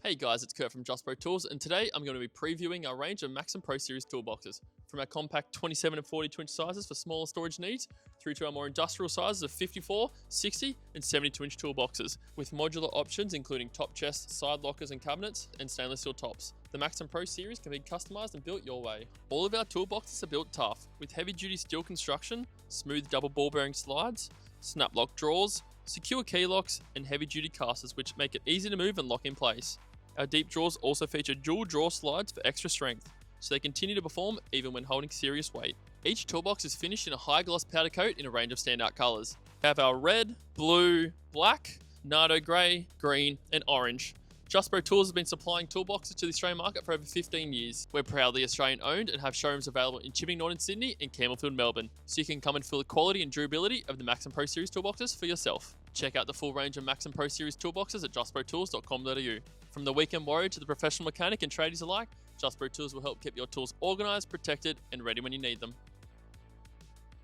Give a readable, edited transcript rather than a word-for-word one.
Hey guys, it's Kurt from Just Pro Tools, and today I'm going to be previewing our range of Maxim Pro Series toolboxes. From our compact 27 and 42 inch sizes for smaller storage needs, through to our more industrial sizes of 54, 60 and 72 inch toolboxes, with modular options including top chests, side lockers and cabinets, and stainless steel tops. The Maxim Pro Series can be customized and built your way. All of our toolboxes are built tough, with heavy duty steel construction, smooth double ball bearing slides, snap lock drawers, secure key locks, and heavy duty casters which make it easy to move and lock in place. Our deep drawers also feature dual drawer slides for extra strength, so they continue to perform even when holding serious weight. Each toolbox is finished in a high gloss powder coat in a range of standout colours. We have our red, blue, black, Nardo Grey, green and orange. Just Pro Tools has been supplying toolboxes to the Australian market for over 15 years. We're proudly Australian owned and have showrooms available in Chipping Norton, Sydney and Campbellfield, Melbourne, so you can come and feel the quality and durability of the Maxim Pro Series toolboxes for yourself. Check out the full range of Maxim Pro Series toolboxes at justprotools.com.au. From the weekend warrior to the professional mechanic and tradies alike, Just Pro Tools will help keep your tools organised, protected and ready when you need them.